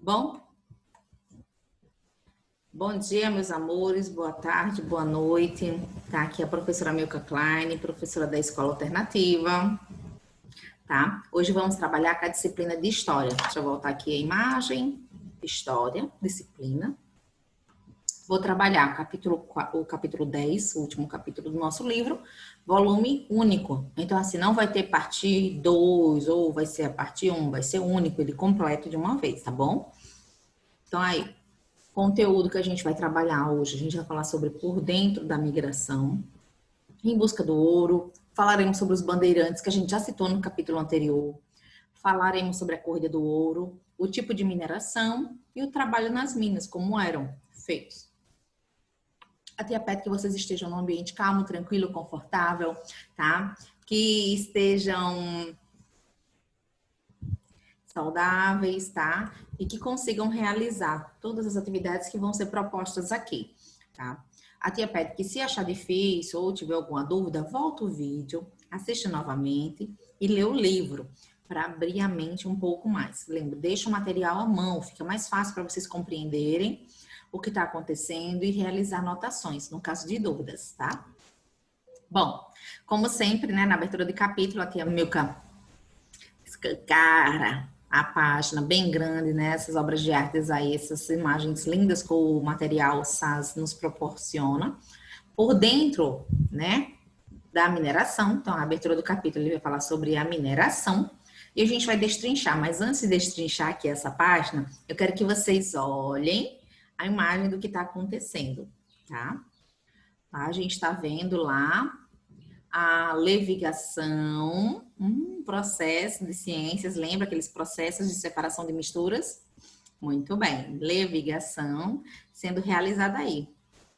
Bom? Bom dia, meus amores, boa tarde, boa noite. Tá aqui a professora Milka Klein, professora da Escola Alternativa, tá? Hoje vamos trabalhar com a disciplina de História. Deixa eu voltar aqui a imagem. História, disciplina. Vou trabalhar o capítulo 10, o último capítulo do nosso livro, volume único. Então, assim, não vai ter parte 2, ou vai ser a parte 1, vai ser único, ele completo de uma vez, tá bom? Então, aí, conteúdo que a gente vai trabalhar hoje, a gente vai falar sobre por dentro da migração, em busca do ouro, falaremos sobre os bandeirantes, que a gente já citou no capítulo anterior, falaremos sobre a corrida do ouro, o tipo de mineração e o trabalho nas minas, como eram feitos. A tia pede que vocês estejam num ambiente calmo, tranquilo, confortável, tá? Que estejam saudáveis, tá? E que consigam realizar todas as atividades que vão ser propostas aqui, tá? A tia pede que se achar difícil ou tiver alguma dúvida, volta o vídeo, assista novamente e lê o livro para abrir a mente um pouco mais. Lembra, deixa o material à mão, fica mais fácil para vocês compreenderem o que está acontecendo e realizar anotações, no caso de dúvidas, tá? Bom, como sempre, né, na abertura de capítulo, a tia Milka escancara a página bem grande, né, essas obras de artes aí, essas imagens lindas que o material SAS nos proporciona. Por dentro, né, da mineração, então a abertura do capítulo ele vai falar sobre a mineração, e a gente vai destrinchar, mas antes de destrinchar aqui essa página, eu quero que vocês olhem a imagem do que está acontecendo, tá? A gente está vendo lá a levigação, processo de ciências, lembra aqueles processos de separação de misturas? Muito bem, levigação sendo realizada aí,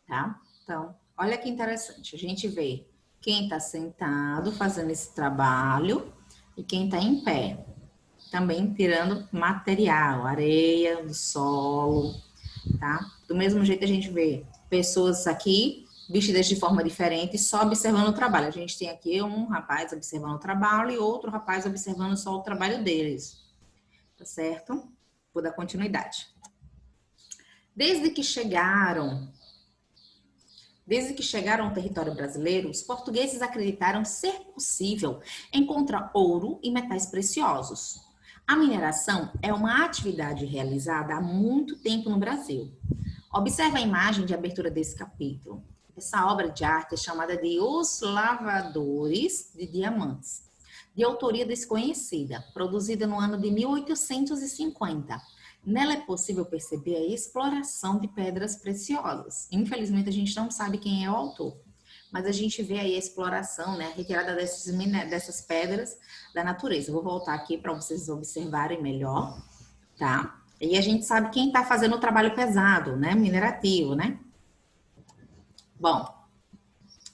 tá? Então, olha que interessante, a gente vê quem está sentado fazendo esse trabalho e quem está em pé, também tirando material, areia do solo, tá? Do mesmo jeito a gente vê pessoas aqui vestidas de forma diferente, só observando o trabalho. A gente tem aqui um rapaz observando o trabalho e outro rapaz observando só o trabalho deles. Tá certo? Vou dar continuidade. Desde que chegaram ao território brasileiro, os portugueses acreditaram ser possível encontrar ouro e metais preciosos. A mineração é uma atividade realizada há muito tempo no Brasil. Observe a imagem de abertura desse capítulo. Essa obra de arte é chamada de Os Lavradores de Diamantes, de autoria desconhecida, produzida no ano de 1850. Nela é possível perceber a exploração de pedras preciosas. Infelizmente, a gente não sabe quem é o autor, mas a gente vê aí a exploração, né, a retirada dessas pedras da natureza. Eu vou voltar aqui para vocês observarem melhor, tá? E a gente sabe quem está fazendo o trabalho pesado, né, minerativo, né? Bom,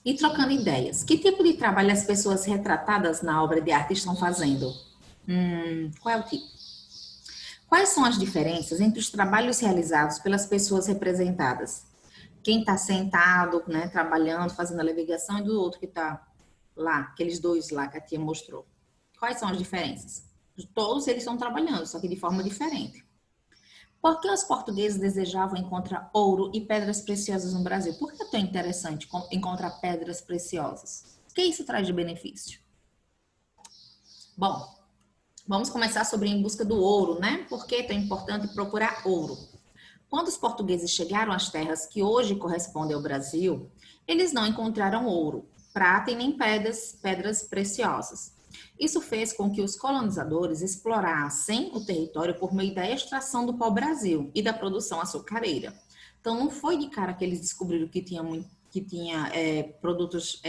e trocando ideias, que tipo de trabalho as pessoas retratadas na obra de arte estão fazendo? Qual é o tipo? Quais são as diferenças entre os trabalhos realizados pelas pessoas representadas? Quem está sentado, né, trabalhando, fazendo a levigação, e do outro que está lá, aqueles dois lá que a tia mostrou. Quais são as diferenças? Todos eles estão trabalhando, só que de forma diferente. Por que os portugueses desejavam encontrar ouro e pedras preciosas no Brasil? Por que é tão interessante encontrar pedras preciosas? O que isso traz de benefício? Bom, vamos começar sobre em busca do ouro, né? Por que é tão importante procurar ouro? Quando os portugueses chegaram às terras que hoje correspondem ao Brasil, eles não encontraram ouro, prata e nem pedras preciosas. Isso fez com que os colonizadores explorassem o território por meio da extração do pau-brasil e da produção açucareira. Então, não foi de cara que eles descobriram que tinha produtos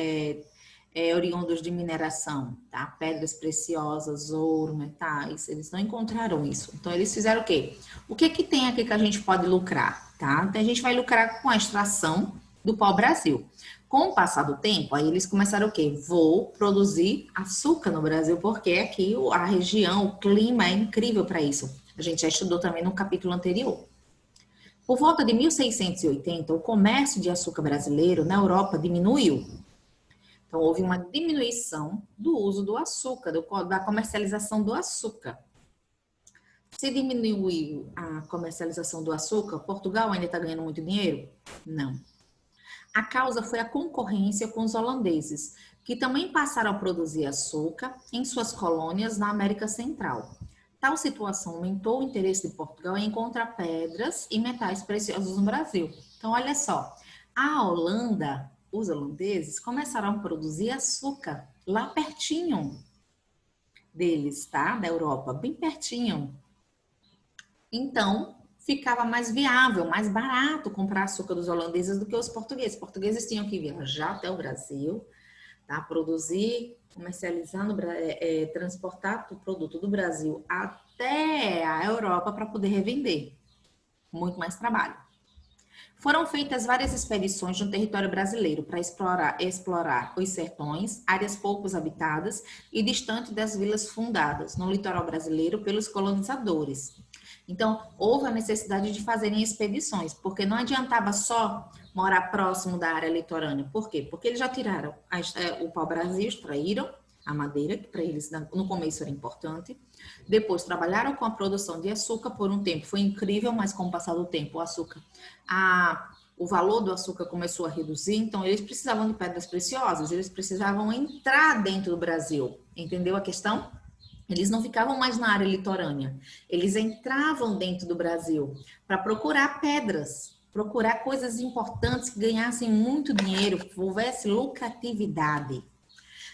oriundos de mineração, tá? Pedras preciosas, ouro, metais, eles não encontraram isso. Então, eles fizeram o quê? O que que tem aqui que a gente pode lucrar, tá? Então, a gente vai lucrar com a extração do pau-brasil. Com o passar do tempo, aí eles começaram o quê? Vou produzir açúcar no Brasil, porque aqui a região, o clima é incrível para isso. A gente já estudou também no capítulo anterior. Por volta de 1680, o comércio de açúcar brasileiro na Europa diminuiu. Então, houve uma diminuição do uso do açúcar, da comercialização do açúcar. Se diminuiu a comercialização do açúcar, Portugal ainda está ganhando muito dinheiro? Não. A causa foi a concorrência com os holandeses, que também passaram a produzir açúcar em suas colônias na América Central. Tal situação aumentou o interesse de Portugal em encontrar pedras e metais preciosos no Brasil. Então, olha só, a Holanda, os holandeses, começaram a produzir açúcar lá pertinho deles, tá? Da Europa, bem pertinho. Então, ficava mais viável, mais barato comprar açúcar dos holandeses do que os portugueses. Os portugueses tinham que viajar até o Brasil, tá? Produzir, comercializando, transportar o produto do Brasil até a Europa para poder revender. Muito mais trabalho. Foram feitas várias expedições no território brasileiro para explorar os sertões, áreas poucos habitadas e distante das vilas fundadas no litoral brasileiro pelos colonizadores. Então, houve a necessidade de fazerem expedições, porque não adiantava só morar próximo da área litorânea. Por quê? Porque eles já tiraram o pau-brasil, extraíram a madeira, que para eles no começo era importante. Depois trabalharam com a produção de açúcar por um tempo. Foi incrível, mas com o passar do tempo, o valor do açúcar começou a reduzir, então eles precisavam de pedras preciosas, eles precisavam entrar dentro do Brasil. Entendeu a questão? Eles não ficavam mais na área litorânea, eles entravam dentro do Brasil para procurar pedras, procurar coisas importantes que ganhassem muito dinheiro, que houvesse lucratividade.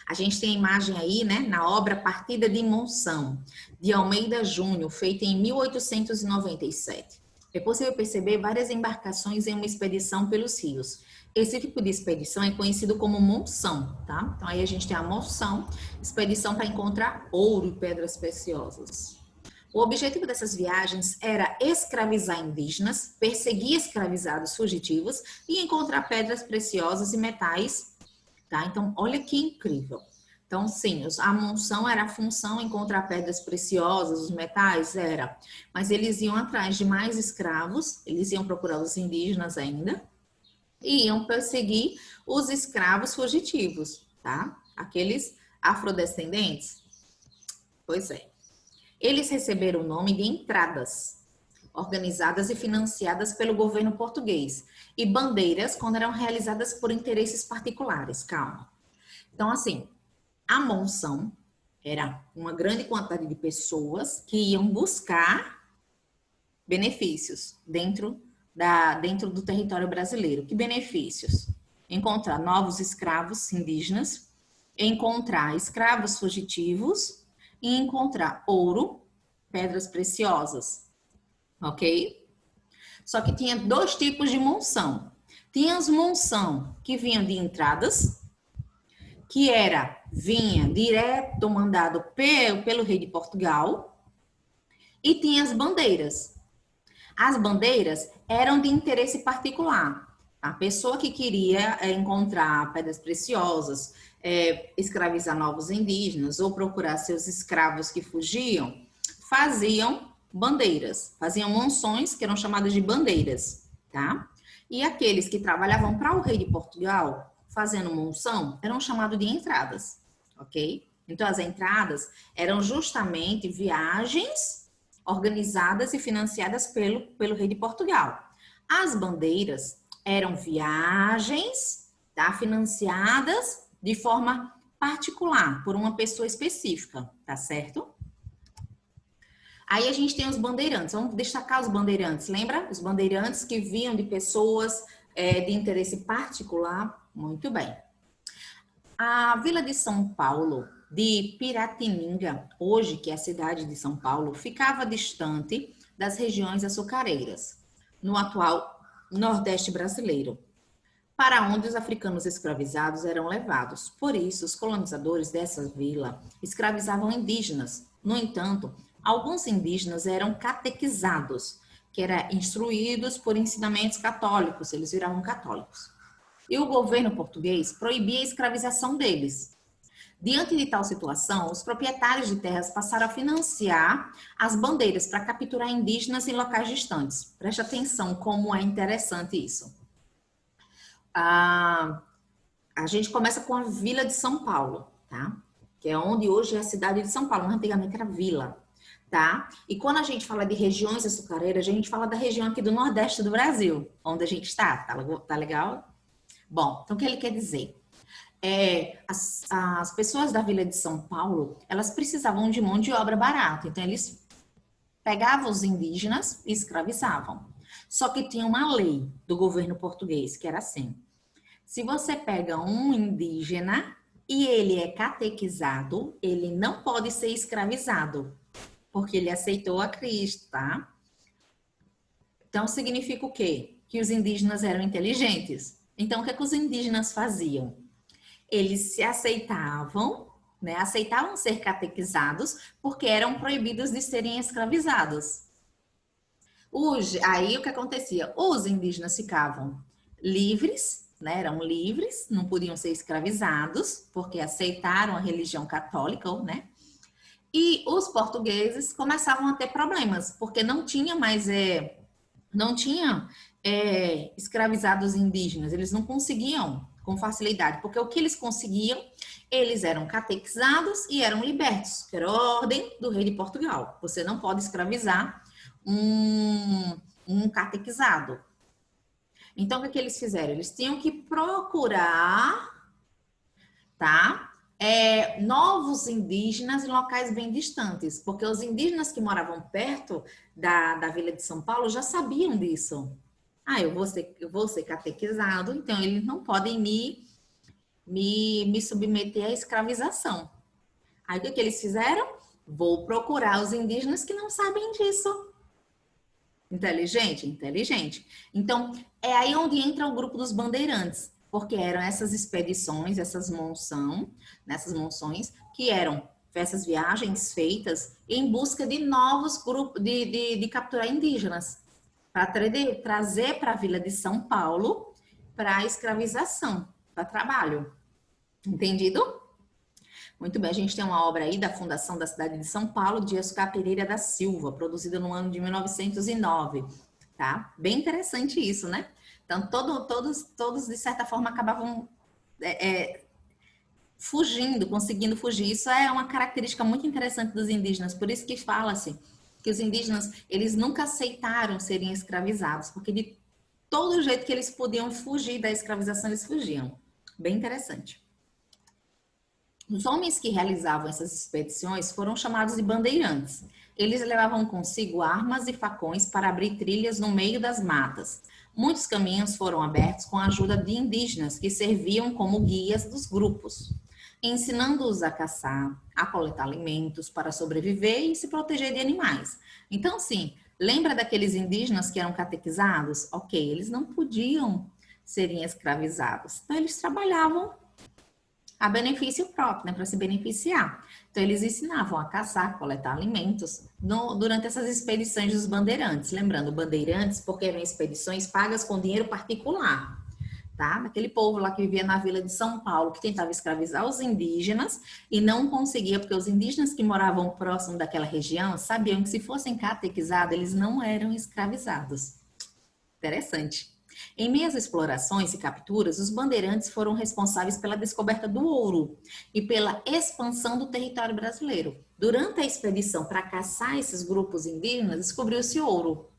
A gente tem a imagem aí, né, na obra Partida de Monção, de Almeida Júnior, feita em 1897. É possível perceber várias embarcações em uma expedição pelos rios. Esse tipo de expedição é conhecido como monção, tá? Então aí a gente tem a monção, expedição para encontrar ouro e pedras preciosas. O objetivo dessas viagens era escravizar indígenas, perseguir escravizados fugitivos e encontrar pedras preciosas e metais, tá? Então olha que incrível. Então, sim, a monção era a função encontrar pedras preciosas, os metais, era. Mas eles iam atrás de mais escravos, eles iam procurar os indígenas ainda, e iam perseguir os escravos fugitivos, tá? Aqueles afrodescendentes. Pois é. Eles receberam o nome de entradas, organizadas e financiadas pelo governo português, e bandeiras quando eram realizadas por interesses particulares, calma. Então, assim, a monção era uma grande quantidade de pessoas que iam buscar benefícios dentro do território brasileiro. Que benefícios? Encontrar novos escravos indígenas, encontrar escravos fugitivos e encontrar ouro, pedras preciosas, ok? Só que tinha dois tipos de monção. Tinha as monção que vinham de entradas, que vinha direto mandado pelo rei de Portugal, e tinha as bandeiras. As bandeiras eram de interesse particular. A pessoa que queria encontrar pedras preciosas, escravizar novos indígenas ou procurar seus escravos que fugiam, faziam bandeiras, faziam monções que eram chamadas de bandeiras, tá? E aqueles que trabalhavam para o rei de Portugal, fazendo monção, eram chamados de entradas, ok? Então, as entradas eram justamente viagens organizadas e financiadas pelo rei de Portugal. As bandeiras eram viagens, tá, financiadas de forma particular, por uma pessoa específica, tá certo? Aí a gente tem os bandeirantes, vamos destacar os bandeirantes, lembra? Os bandeirantes que vinham de pessoas de interesse particular. Muito bem. A Vila de São Paulo, de Piratininga, hoje que é a cidade de São Paulo, ficava distante das regiões açucareiras, no atual Nordeste brasileiro, para onde os africanos escravizados eram levados. Por isso, os colonizadores dessa vila escravizavam indígenas. No entanto, alguns indígenas eram catequizados, que eram instruídos por ensinamentos católicos, eles viravam católicos. E o governo português proibia a escravização deles. Diante de tal situação, os proprietários de terras passaram a financiar as bandeiras para capturar indígenas em locais distantes. Preste atenção como é interessante isso. A gente começa com a Vila de São Paulo, tá? Que é onde hoje é a cidade de São Paulo, mas antigamente era vila. tá? E quando a gente fala de regiões açucareiras, a gente fala da região aqui do Nordeste do Brasil, onde a gente está, tá legal? Bom, então o que ele quer dizer? As pessoas da Vila de São Paulo, elas precisavam de mão de obra barata, então eles pegavam os indígenas e escravizavam. Só que tinha uma lei do governo português que era assim: se você pega um indígena e ele é catequizado, ele não pode ser escravizado, porque ele aceitou a Cristo, tá? Então significa o quê? Que os indígenas eram inteligentes. Então o que é que os indígenas faziam? Eles se aceitavam, né? Aceitavam ser catequizados porque eram proibidos de serem escravizados. Aí o que acontecia? Os indígenas ficavam livres, né? Eram livres, não podiam ser escravizados porque aceitaram a religião católica, né? E os portugueses começavam a ter problemas porque não tinha mais escravizados indígenas, eles não conseguiam com facilidade, porque o que eles conseguiam, eles eram catequizados e eram libertos, que era a ordem do rei de Portugal. Você não pode escravizar um catequizado. Então, o que eles fizeram? Eles tinham que procurar, tá? Novos indígenas em locais bem distantes, porque os indígenas que moravam perto da Vila de São Paulo já sabiam disso. Eu vou ser catequizado, então eles não podem me submeter à escravização. Aí o que eles fizeram? Vou procurar os indígenas que não sabem disso. Inteligente? Inteligente. Então, é aí onde entra o grupo dos bandeirantes, porque eram essas expedições, essas monções, que eram essas viagens feitas em busca de novos grupos, de capturar indígenas, para trazer para a Vila de São Paulo para escravização, para trabalho. Entendido? Muito bem, a gente tem uma obra aí da fundação da cidade de São Paulo, de Oscar Pereira da Silva, produzida no ano de 1909, tá? Bem interessante isso, né? Então, todos de certa forma, acabavam fugindo, conseguindo fugir. Isso é uma característica muito interessante dos indígenas, por isso que fala-se que os indígenas, eles nunca aceitaram serem escravizados, porque de todo jeito que eles podiam fugir da escravização, eles fugiam. Bem interessante. Os homens que realizavam essas expedições foram chamados de bandeirantes. Eles levavam consigo armas e facões para abrir trilhas no meio das matas. Muitos caminhos foram abertos com a ajuda de indígenas que serviam como guias dos grupos, ensinando-os a caçar, a coletar alimentos para sobreviver e se proteger de animais. Então, sim, lembra daqueles indígenas que eram catequizados? Ok, eles não podiam serem escravizados. Então, eles trabalhavam a benefício próprio, né, para se beneficiar. Então, eles ensinavam a caçar, coletar alimentos durante essas expedições dos bandeirantes. Lembrando, bandeirantes, porque eram expedições pagas com dinheiro particular, tá? Daquele povo lá que vivia na Vila de São Paulo, que tentava escravizar os indígenas e não conseguia, porque os indígenas que moravam próximo daquela região sabiam que se fossem catequizados, eles não eram escravizados. Interessante. Em meio às explorações e capturas, os bandeirantes foram responsáveis pela descoberta do ouro e pela expansão do território brasileiro. Durante a expedição para caçar esses grupos indígenas, descobriu-se ouro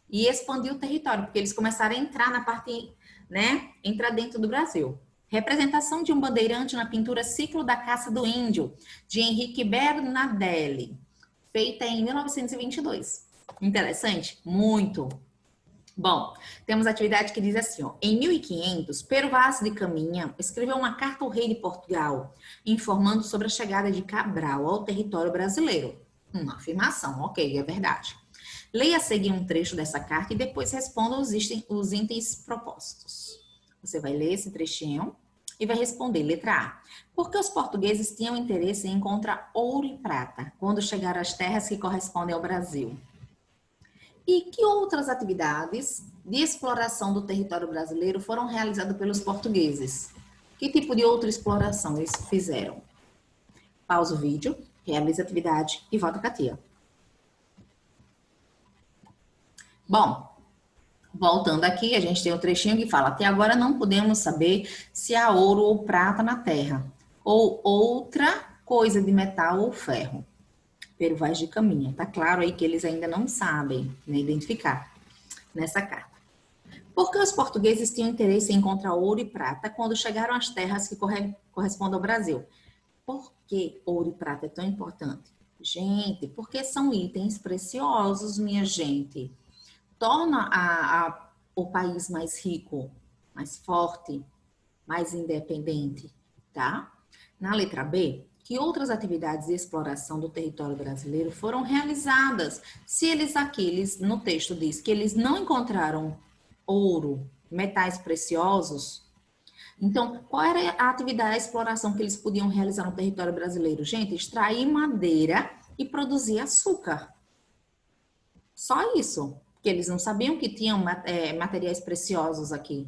e expandiu o território, porque eles começaram a entrar na parte, né, entrar dentro do Brasil. Representação de um bandeirante na pintura Ciclo da Caça do Índio, de Henrique Bernardelli, feita em 1922. Interessante? Muito. Bom, temos atividade que diz assim, ó, em 1500, Pero Vaz de Caminha escreveu uma carta ao rei de Portugal, informando sobre a chegada de Cabral ao território brasileiro. Uma afirmação, ok, é verdade. Leia a seguir um trecho dessa carta e depois responda os itens propostos. Você vai ler esse trechinho e vai responder, letra A. Por que os portugueses tinham interesse em encontrar ouro e prata quando chegaram às terras que correspondem ao Brasil? E que outras atividades de exploração do território brasileiro foram realizadas pelos portugueses? Que tipo de outra exploração eles fizeram? Pausa o vídeo, realiza a atividade e volta para a tia. Bom, voltando aqui, a gente tem um trechinho que fala: até agora não podemos saber se há ouro ou prata na terra, ou outra coisa de metal ou ferro. Pero Vaz de Caminha. Tá claro aí que eles ainda não sabem, né, identificar nessa carta. Por que os portugueses tinham interesse em encontrar ouro e prata quando chegaram às terras que correspondem ao Brasil? Por que ouro e prata é tão importante? Gente, porque são itens preciosos, minha gente. Torna o país mais rico, mais forte, mais independente, tá? Na letra B, que outras atividades de exploração do território brasileiro foram realizadas? Se no texto diz que eles não encontraram ouro, metais preciosos, então, qual era a atividade, a exploração que eles podiam realizar no território brasileiro? Gente, extrair madeira e produzir açúcar. Só isso. Porque eles não sabiam que tinham materiais preciosos aqui.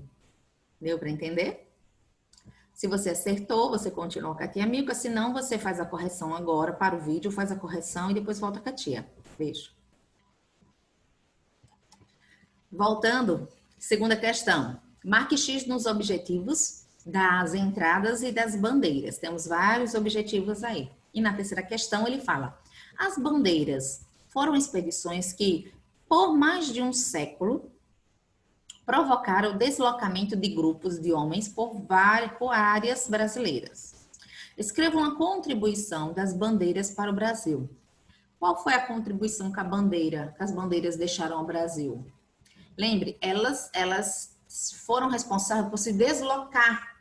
Deu para entender? Se você acertou, você continua com a tia Milka. Se não, você faz a correção agora para o vídeo, faz a correção e depois volta com a tia. Beijo. Voltando, segunda questão. Marque X nos objetivos das entradas e das bandeiras. Temos vários objetivos aí. E na terceira questão ele fala: as bandeiras foram expedições que, por mais de um século, provocaram o deslocamento de grupos de homens por áreas brasileiras. Escreva uma contribuição das bandeiras para o Brasil. Qual foi a contribuição que as bandeiras deixaram ao Brasil? Lembre, elas foram responsáveis por se deslocar,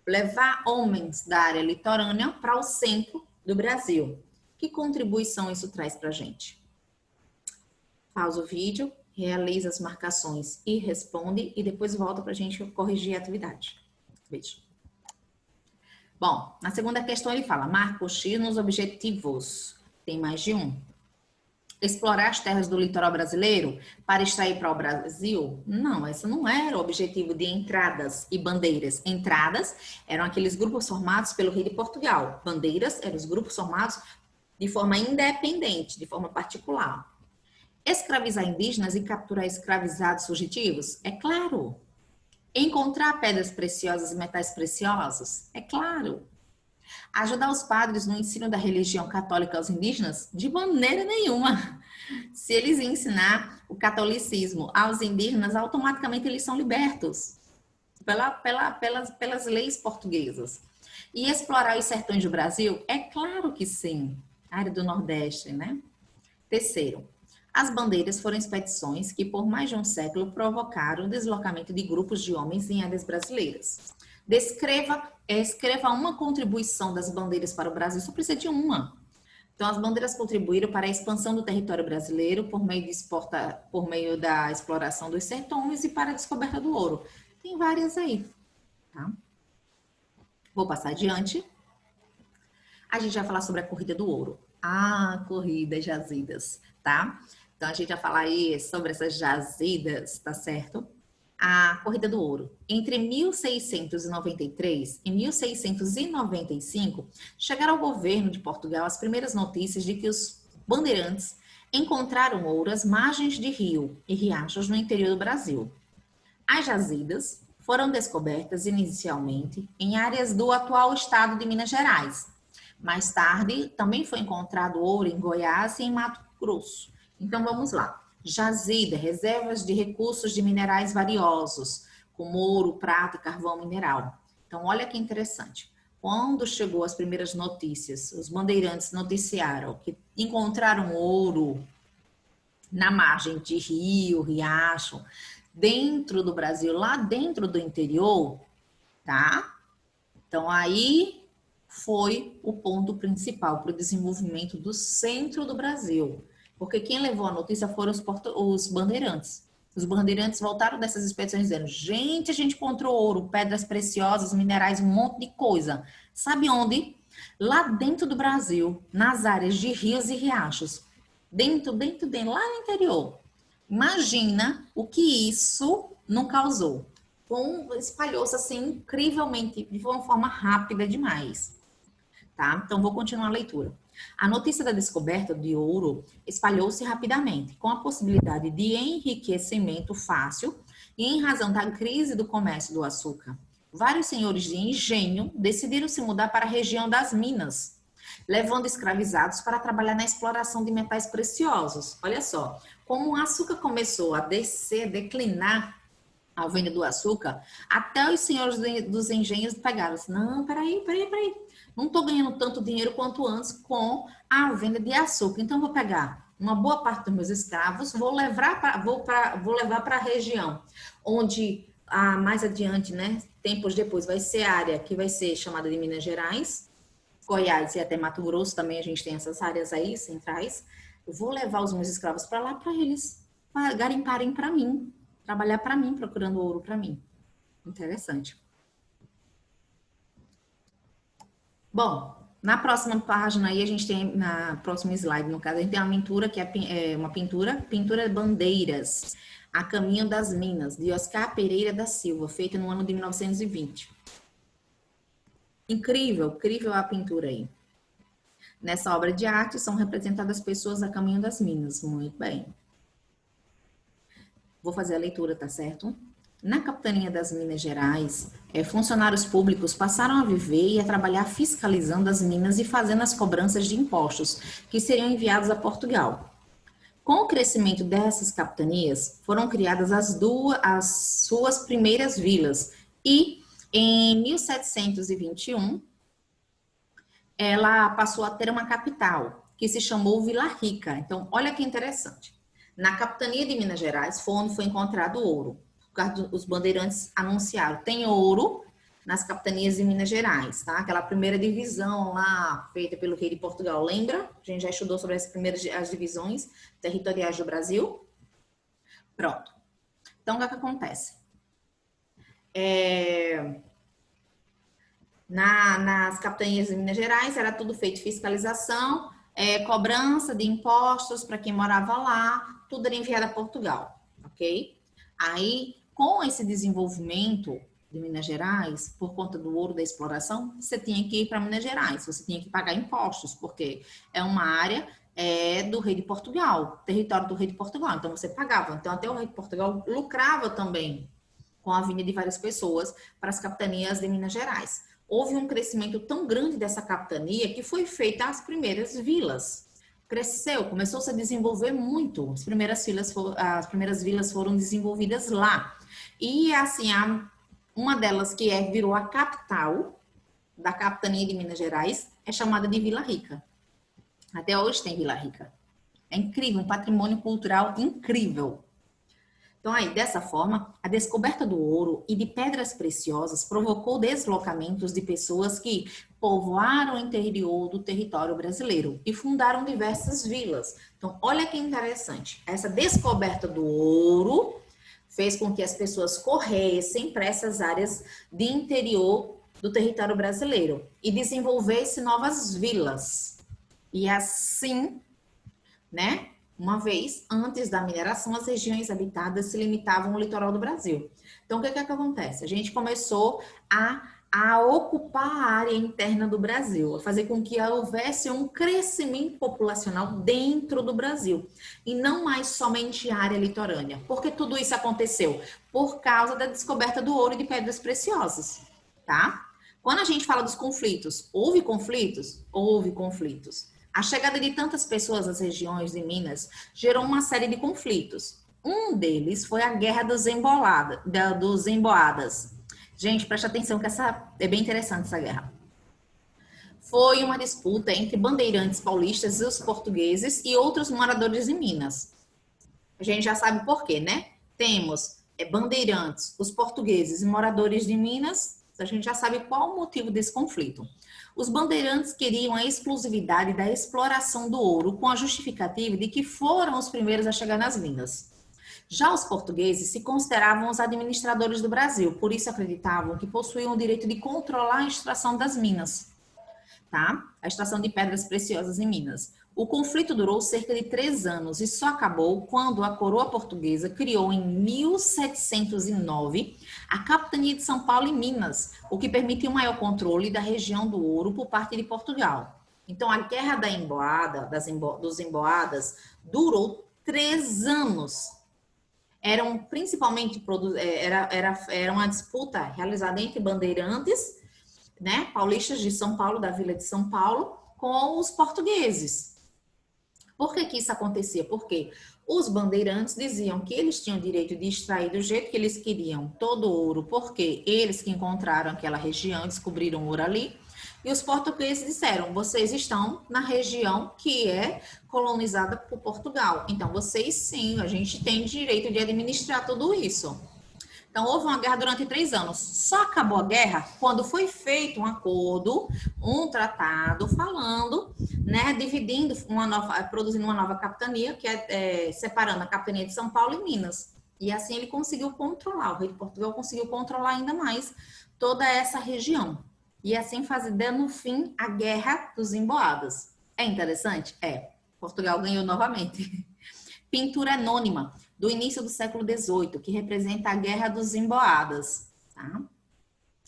levar homens da área litorânea para o centro do Brasil. Que contribuição isso traz para a gente? Pausa o vídeo, realiza as marcações e responde, e depois volta para a gente corrigir a atividade. Beijo. Bom, na segunda questão ele fala: marca o X nos objetivos. Tem mais de um. Explorar as terras do litoral brasileiro para extrair para o Brasil? Não, esse não era o objetivo de entradas e bandeiras. Entradas eram aqueles grupos formados pelo rei de Portugal. Bandeiras eram os grupos formados de forma independente, de forma particular. Escravizar indígenas e capturar escravizados fugitivos? É claro. Encontrar pedras preciosas e metais preciosos? É claro. Ajudar os padres no ensino da religião católica aos indígenas? De maneira nenhuma. Se eles ensinar o catolicismo aos indígenas, automaticamente eles são libertos pelas leis portuguesas. E explorar os sertões do Brasil? É claro que sim. Área do Nordeste, né? Terceiro, as bandeiras foram expedições que por mais de um século provocaram o deslocamento de grupos de homens em áreas brasileiras. Escreva uma contribuição das bandeiras para o Brasil, só precisa de uma. Então, as bandeiras contribuíram para a expansão do território brasileiro por meio da exploração dos sertões e para a descoberta do ouro. Tem várias aí, tá? Vou passar adiante. A gente vai falar sobre a corrida do ouro. Corrida, jazidas, tá? Então, a gente vai falar aí sobre essas jazidas, tá certo? A corrida do ouro. Entre 1693 e 1695, chegaram ao governo de Portugal as primeiras notícias de que os bandeirantes encontraram ouro às margens de rio e riachos no interior do Brasil. As jazidas foram descobertas inicialmente em áreas do atual estado de Minas Gerais. Mais tarde, também foi encontrado ouro em Goiás e em Mato Grosso. Então, vamos lá. Jazida, reservas de recursos de minerais valiosos, como ouro, prata e carvão mineral. Então, olha que interessante. Quando chegou as primeiras notícias, os bandeirantes noticiaram que encontraram ouro na margem de rio, riacho, dentro do Brasil, lá dentro do interior, tá? Então, aí foi o ponto principal para o desenvolvimento do centro do Brasil. Porque quem levou a notícia foram os bandeirantes. Os bandeirantes voltaram dessas expedições dizendo: gente, a gente encontrou ouro, pedras preciosas, minerais, um monte de coisa. Sabe onde? Lá dentro do Brasil, nas áreas de rios e riachos. Dentro, lá no interior. Imagina o que isso não causou. Espalhou-se assim incrivelmente, de uma forma rápida demais. Tá? Então, vou continuar a leitura. A notícia da descoberta de ouro espalhou-se rapidamente, com a possibilidade de enriquecimento fácil e em razão da crise do comércio do açúcar. Vários senhores de engenho decidiram se mudar para a região das Minas, levando escravizados para trabalhar na exploração de metais preciosos. Olha só, como o açúcar começou a descer, declinar a venda do açúcar, até os senhores dos engenhos pegaram assim, não, peraí. Não estou ganhando tanto dinheiro quanto antes com a venda de açúcar. Então, vou pegar uma boa parte dos meus escravos, vou levar para a região onde, mais adiante, né, tempos depois, vai ser a área que vai ser chamada de Minas Gerais, Goiás e até Mato Grosso também, a gente tem essas áreas aí, centrais. Eu vou levar os meus escravos para lá para eles garimparem para mim, trabalhar para mim, procurando ouro para mim. Interessante. Bom, na próxima página aí a gente tem, na próxima slide, no caso, a gente tem uma pintura que é uma pintura Bandeiras, A Caminho das Minas, de Oscar Pereira da Silva, feita no ano de 1920. Incrível a pintura aí. Nessa obra de arte são representadas pessoas a caminho das minas. Muito bem. Vou fazer a leitura, tá certo? Na capitania das Minas Gerais, funcionários públicos passaram a viver e a trabalhar fiscalizando as minas e fazendo as cobranças de impostos que seriam enviados a Portugal. Com o crescimento dessas capitanias, foram criadas as suas primeiras vilas e, em 1721, ela passou a ter uma capital, que se chamou Vila Rica. Então, olha que interessante. Na capitania de Minas Gerais foi onde foi encontrado ouro. Os bandeirantes anunciaram, tem ouro nas capitanias de Minas Gerais, tá? Aquela primeira divisão lá, feita pelo rei de Portugal, lembra? A gente já estudou sobre as divisões territoriais do Brasil. Pronto. Então, o que acontece? Nas capitanias de Minas Gerais era tudo feito fiscalização, cobrança de impostos para quem morava lá, tudo era enviado a Portugal, ok? Aí, com esse desenvolvimento de Minas Gerais, por conta do ouro da exploração, você tinha que ir para Minas Gerais, você tinha que pagar impostos, porque é uma área do rei de Portugal, território do rei de Portugal, então você pagava. Então, até o rei de Portugal lucrava também com a vinda de várias pessoas para as capitanias de Minas Gerais. Houve um crescimento tão grande dessa capitania que foi feita as primeiras vilas. Cresceu, começou -se a desenvolver muito. As primeiras vilas foram desenvolvidas lá. E assim, uma delas que virou a capital da capitania de Minas Gerais é chamada de Vila Rica. Até hoje tem Vila Rica. É incrível, um patrimônio cultural incrível. Então, aí, dessa forma, a descoberta do ouro e de pedras preciosas provocou deslocamentos de pessoas que povoaram o interior do território brasileiro e fundaram diversas vilas. Então, olha que interessante. Essa descoberta do ouro fez com que as pessoas corressem para essas áreas de interior do território brasileiro e desenvolvessem novas vilas. E assim, né? Uma vez, antes da mineração, as regiões habitadas se limitavam ao litoral do Brasil. Então, o que acontece? A gente começou a ocupar a área interna do Brasil, a fazer com que houvesse um crescimento populacional dentro do Brasil, e não mais somente a área litorânea. Por que tudo isso aconteceu? Por causa da descoberta do ouro e de pedras preciosas, tá? Quando a gente fala dos conflitos, houve conflitos? Houve conflitos. A chegada de tantas pessoas às regiões de Minas gerou uma série de conflitos. Um deles foi a Guerra dos Emboadas. Gente, preste atenção que essa é bem interessante essa guerra. Foi uma disputa entre bandeirantes paulistas e os portugueses e outros moradores de Minas. A gente já sabe por quê, né? Temos bandeirantes, os portugueses e moradores de Minas. A gente já sabe qual o motivo desse conflito. Os bandeirantes queriam a exclusividade da exploração do ouro com a justificativa de que foram os primeiros a chegar nas minas. Já os portugueses se consideravam os administradores do Brasil, por isso acreditavam que possuíam o direito de controlar a extração das minas, tá? A extração de pedras preciosas em Minas. O conflito durou cerca de 3 anos e só acabou quando a coroa portuguesa criou em 1709 a capitania de São Paulo e Minas, o que permitiu maior controle da região do ouro por parte de Portugal. Então, a Guerra dos Emboadas durou 3 anos. Era uma disputa realizada entre bandeirantes, né, paulistas de São Paulo, da Vila de São Paulo, com os portugueses. Por que que isso acontecia? Porque os bandeirantes diziam que eles tinham o direito de extrair do jeito que eles queriam todo o ouro, porque eles que encontraram aquela região, descobriram ouro ali. E os portugueses disseram, vocês estão na região que é colonizada por Portugal. Então, vocês sim, a gente tem direito de administrar tudo isso. Então, houve uma guerra durante 3 anos. Só acabou a guerra quando foi feito um acordo, um tratado falando, né, dividindo produzindo uma nova capitania, que separando a capitania de São Paulo e Minas. E assim ele conseguiu controlar, o rei de Portugal conseguiu controlar ainda mais toda essa região. E assim dando fim à Guerra dos Emboados. É interessante? É. Portugal ganhou novamente. Pintura anônima do início do século XVIII, que representa a Guerra dos Emboadas, tá?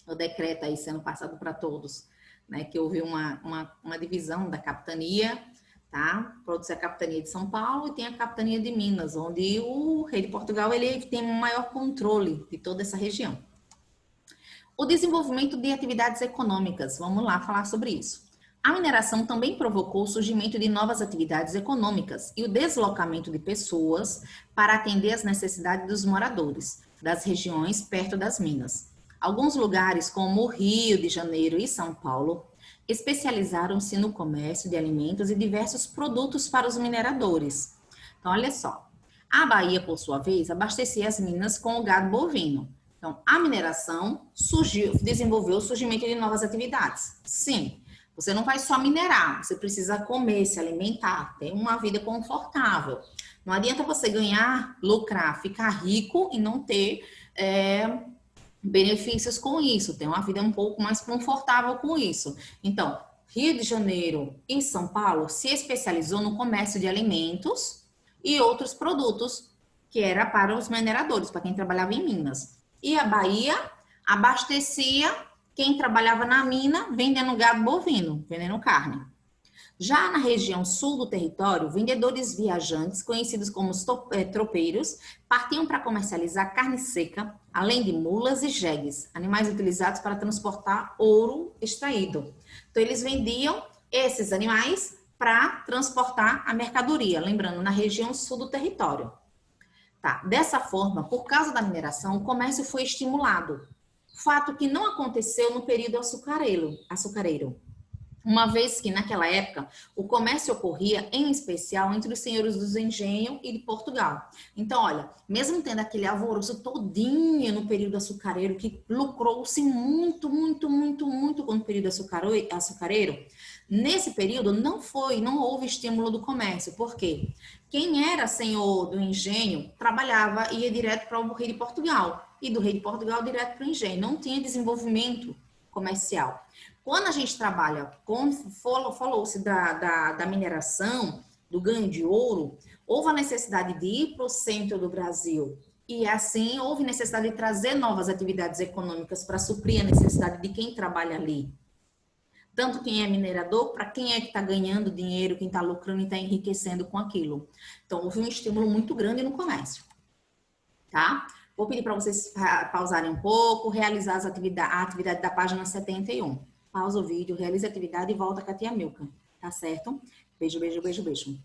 O decreto aí sendo passado para todos, né? Que houve uma divisão da capitania, tá? Produz a capitania de São Paulo e tem a capitania de Minas, onde o rei de Portugal ele tem um maior controle de toda essa região. O desenvolvimento de atividades econômicas, vamos lá falar sobre isso. A mineração também provocou o surgimento de novas atividades econômicas e o deslocamento de pessoas para atender às necessidades dos moradores das regiões perto das minas. Alguns lugares, como o Rio de Janeiro e São Paulo, especializaram-se no comércio de alimentos e diversos produtos para os mineradores. Então, olha só. A Bahia, por sua vez, abastecia as minas com o gado bovino. Então, a mineração desenvolveu o surgimento de novas atividades. Sim. Você não vai só minerar, você precisa comer, se alimentar, ter uma vida confortável. Não adianta você ganhar, lucrar, ficar rico e não ter benefícios com isso, ter uma vida um pouco mais confortável com isso. Então, Rio de Janeiro e São Paulo se especializou no comércio de alimentos e outros produtos, que era para os mineradores, para quem trabalhava em minas. E a Bahia abastecia quem trabalhava na mina vendendo gado bovino, vendendo carne. Já na região sul do território, vendedores viajantes, conhecidos como tropeiros, partiam para comercializar carne seca, além de mulas e jegues, animais utilizados para transportar ouro extraído. Então, eles vendiam esses animais para transportar a mercadoria, lembrando, na região sul do território. Tá. Dessa forma, por causa da mineração, o comércio foi estimulado. Fato que não aconteceu no período açucareiro, uma vez que naquela época o comércio ocorria em especial entre os senhores dos engenhos e de Portugal. Então, olha, mesmo tendo aquele alvoroço todinho no período açucareiro, que lucrou-se muito com o período açucareiro, nesse período não houve estímulo do comércio. Por quê? Quem era senhor do engenho trabalhava, ia direto para o rei de Portugal. E do rei de Portugal direto para o engenho. Não tinha desenvolvimento comercial. Quando a gente trabalha falou-se da mineração, do ganho de ouro, houve a necessidade de ir para o centro do Brasil. E assim houve necessidade de trazer novas atividades econômicas para suprir a necessidade de quem trabalha ali. Tanto quem é minerador, para quem é que está ganhando dinheiro, quem está lucrando e está enriquecendo com aquilo. Então, houve um estímulo muito grande no comércio. Tá? Vou pedir para vocês pausarem um pouco, realizar a atividade da página 71. Pausa o vídeo, realiza a atividade e volta com a tia Milka. Tá certo? Beijo, beijo, beijo, beijo.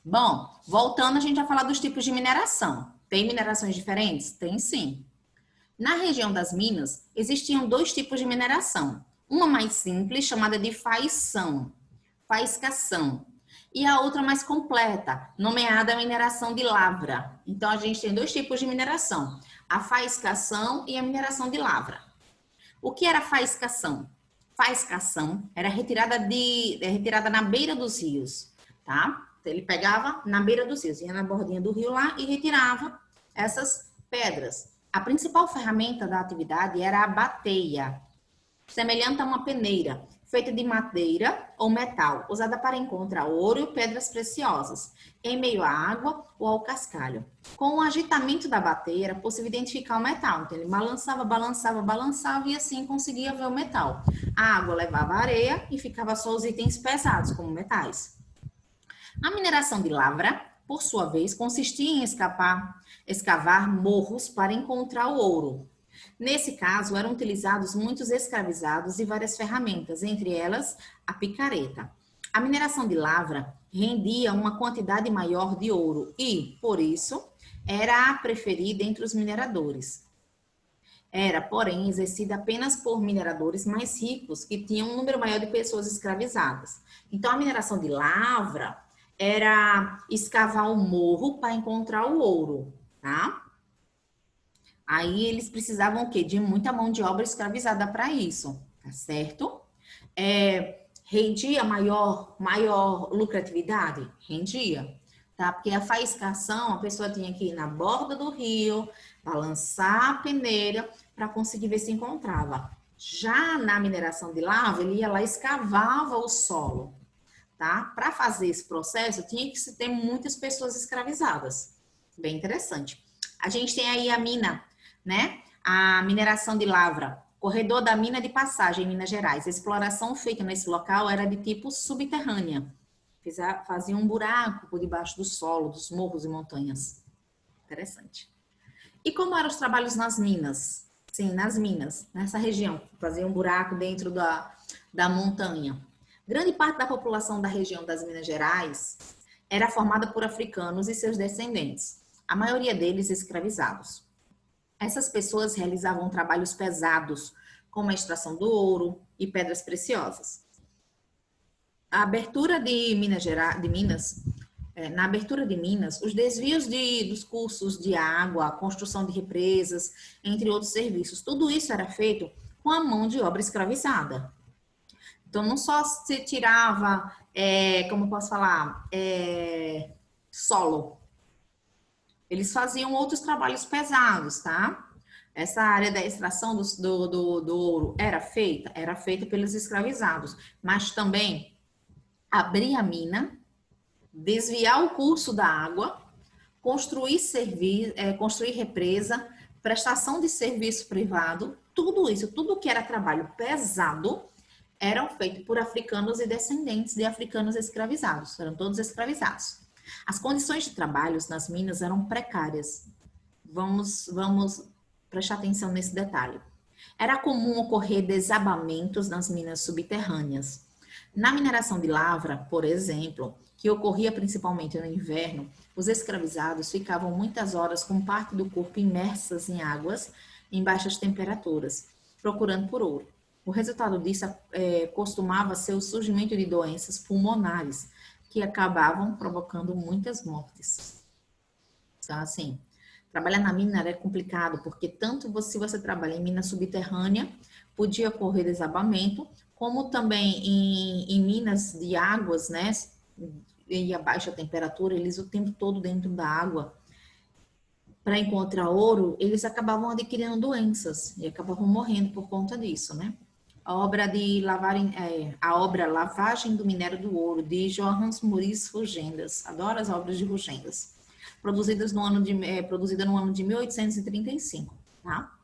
Bom, voltando, a gente vai falar dos tipos de mineração. Tem minerações diferentes? Tem sim. Na região das minas, existiam 2 tipos de mineração. Uma mais simples, chamada de faiscação, e a outra mais completa, nomeada mineração de lavra. Então, a gente tem 2 tipos de mineração, a faiscação e a mineração de lavra. O que era faiscação? Faiscação era retirada na beira dos rios, tá? Então, ele pegava na beira dos rios, ia na bordinha do rio lá e retirava essas pedras. A principal ferramenta da atividade era a bateia, semelhante a uma peneira, feita de madeira ou metal, usada para encontrar ouro e pedras preciosas, em meio à água ou ao cascalho. Com o agitamento da bateia, era possível identificar o metal. Então, ele balançava e assim conseguia ver o metal. A água levava a areia e ficava só os itens pesados, como metais. A mineração de lavra, por sua vez, consistia em escavar morros para encontrar o ouro. Nesse caso, eram utilizados muitos escravizados e várias ferramentas, entre elas a picareta. A mineração de lavra rendia uma quantidade maior de ouro e, por isso, era a preferida entre os mineradores. Era, porém, exercida apenas por mineradores mais ricos, que tinham um número maior de pessoas escravizadas. Então, a mineração de lavra era escavar o morro para encontrar o ouro, tá? Aí eles precisavam o quê? De muita mão de obra escravizada para isso, tá certo? Rendia maior lucratividade? Rendia, tá? Porque a faiscação, a pessoa tinha que ir na borda do rio, balançar a peneira para conseguir ver se encontrava. Já na mineração de lava, ele ia lá e escavava o solo, tá? Para fazer esse processo, tinha que se ter muitas pessoas escravizadas. Bem interessante. A gente tem aí a mina, né? A mineração de lavra. Corredor da mina de Passagem, em Minas Gerais. A exploração feita nesse local era de tipo subterrânea. Fazia um buraco por debaixo do solo, dos morros e montanhas. Interessante. E como eram os trabalhos nas minas? Sim, nas minas, nessa região. Fazia um buraco dentro da montanha. Grande parte da população da região das Minas Gerais era formada por africanos e seus descendentes. A maioria deles escravizados. Essas pessoas realizavam trabalhos pesados, como a extração do ouro e pedras preciosas. A abertura de na abertura de Minas, os desvios dos cursos de água, a construção de represas, entre outros serviços, tudo isso era feito com a mão de obra escravizada. Então, não só se tirava, como posso falar, solo. Eles faziam outros trabalhos pesados, tá? Essa área da extração do ouro era feita pelos escravizados, mas também abrir a mina, desviar o curso da água, construir represa, prestação de serviço privado, tudo isso, tudo que era trabalho pesado, eram feitos por africanos e descendentes de africanos escravizados, eram todos escravizados. As condições de trabalho nas minas eram precárias. Vamos prestar atenção nesse detalhe. Era comum ocorrer desabamentos nas minas subterrâneas. Na mineração de lavra, por exemplo, que ocorria principalmente no inverno, os escravizados ficavam muitas horas com parte do corpo imersas em águas em baixas temperaturas, procurando por ouro. O resultado disso costumava ser o surgimento de doenças pulmonares, que acabavam provocando muitas mortes. Então, assim, trabalhar na mina é complicado, porque tanto se você trabalha em mina subterrânea, podia ocorrer desabamento, como também em minas de águas, né, e a baixa temperatura, eles o tempo todo dentro da água, para encontrar ouro, eles acabavam adquirindo doenças e acabavam morrendo por conta disso, né? A obra Lavagem do Minério do Ouro, de Johannes Maurice Rugendas. Adoro as obras de Rugendas. Produzida no ano de 1835, tá?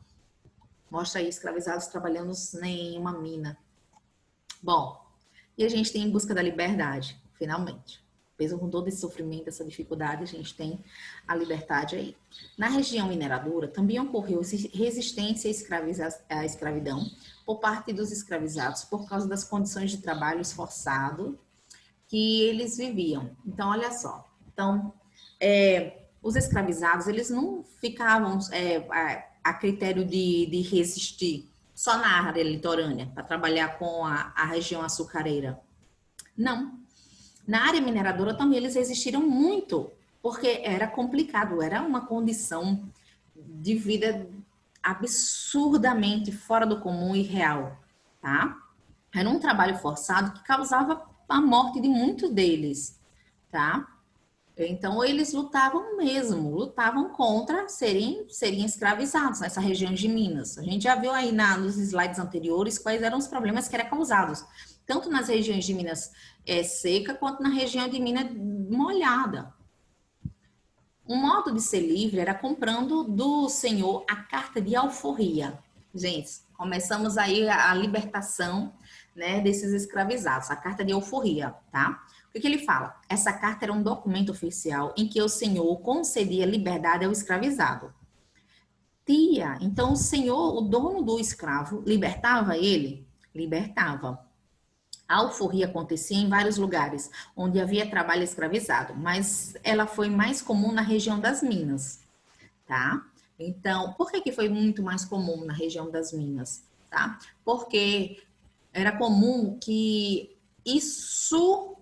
Mostra aí escravizados trabalhando em uma mina. Bom, e a gente tem Em Busca da Liberdade, finalmente. Mesmo com todo esse sofrimento, essa dificuldade, a gente tem a liberdade aí. Na região mineradora, também ocorreu resistência à escravidão por parte dos escravizados por causa das condições de trabalho esforçado que eles viviam. Então, olha só. Então, os escravizados, eles não ficavam a critério de resistir só na área litorânea, para trabalhar com a região açucareira. Não. Na área mineradora também eles resistiram muito, porque era complicado, era uma condição de vida absurdamente fora do comum e real, tá? Era um trabalho forçado que causava a morte de muitos deles, tá? Então, eles lutavam contra serem escravizados nessa região de Minas. A gente já viu aí nos slides anteriores quais eram os problemas que eram causados, tanto nas regiões de Minas seca, quanto na região de Minas molhada. Um modo de ser livre era comprando do senhor a carta de alforria. Gente, começamos aí a libertação, né, desses escravizados, a carta de alforria, tá? O que ele fala? Essa carta era um documento oficial em que o senhor concedia liberdade ao escravizado. Tia, então o senhor, o dono do escravo, libertava ele? Libertava. A alforria acontecia em vários lugares onde havia trabalho escravizado, mas ela foi mais comum na região das Minas, tá? Então, por que que foi muito mais comum na região das Minas, tá? Porque era comum que isso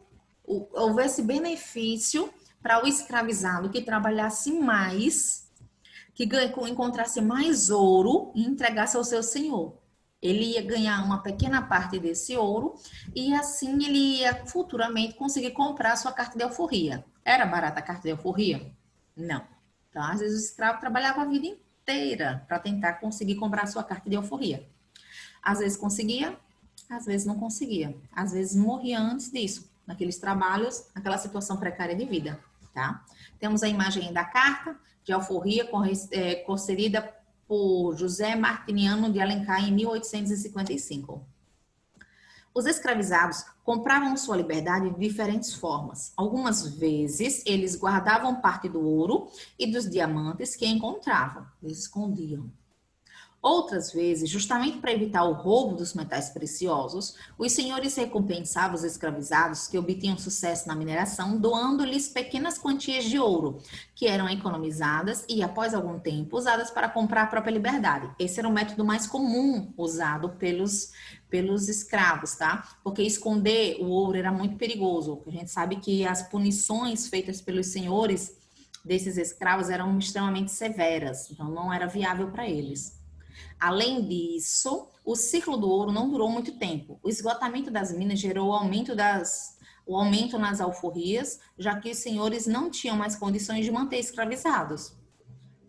houvesse benefício para o escravizado que trabalhasse mais, que encontrasse mais ouro e entregasse ao seu senhor. Ele ia ganhar uma pequena parte desse ouro e assim ele ia futuramente conseguir comprar a sua carta de alforria. Era barata a carta de alforria? Não. Então, às vezes o escravo trabalhava a vida inteira para tentar conseguir comprar a sua carta de alforria. Às vezes conseguia, às vezes não conseguia. Às vezes morria antes disso, naqueles trabalhos, naquela situação precária de vida, tá? Temos a imagem da carta de alforria concedida por José Martiniano de Alencar em 1855. Os escravizados compravam sua liberdade de diferentes formas. Algumas vezes, eles guardavam parte do ouro e dos diamantes que encontravam, eles escondiam. Outras vezes, justamente para evitar o roubo dos metais preciosos, os senhores recompensavam os escravizados que obtinham sucesso na mineração, doando-lhes pequenas quantias de ouro, que eram economizadas e, após algum tempo, usadas para comprar a própria liberdade. Esse era o método mais comum usado pelos escravos, tá? Porque esconder o ouro era muito perigoso. A gente sabe que as punições feitas pelos senhores desses escravos eram extremamente severas, então não era viável para eles. Além disso, o ciclo do ouro não durou muito tempo. O esgotamento das minas gerou o aumento nas alforrias, já que os senhores não tinham mais condições de manter escravizados.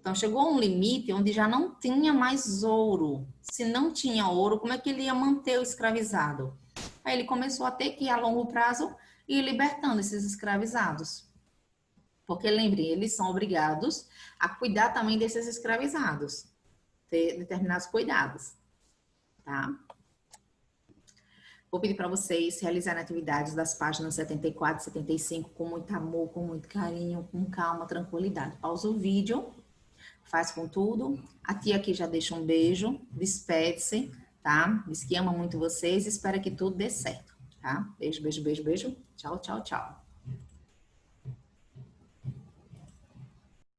Então, chegou a um limite onde já não tinha mais ouro. Se não tinha ouro, como é que ele ia manter o escravizado? Aí ele começou a ter que, a longo prazo, ir libertando esses escravizados. Porque, lembrem, eles são obrigados a cuidar também desses escravizados, ter determinados cuidados, tá? Vou pedir para vocês realizarem atividades das páginas 74 e 75 com muito amor, com muito carinho, com calma, tranquilidade. Pausa o vídeo, faz com tudo. A tia aqui já deixa um beijo, despede-se, tá? Diz que ama muito vocês e espera que tudo dê certo, tá? Beijo, beijo, beijo, beijo. Tchau, tchau, tchau.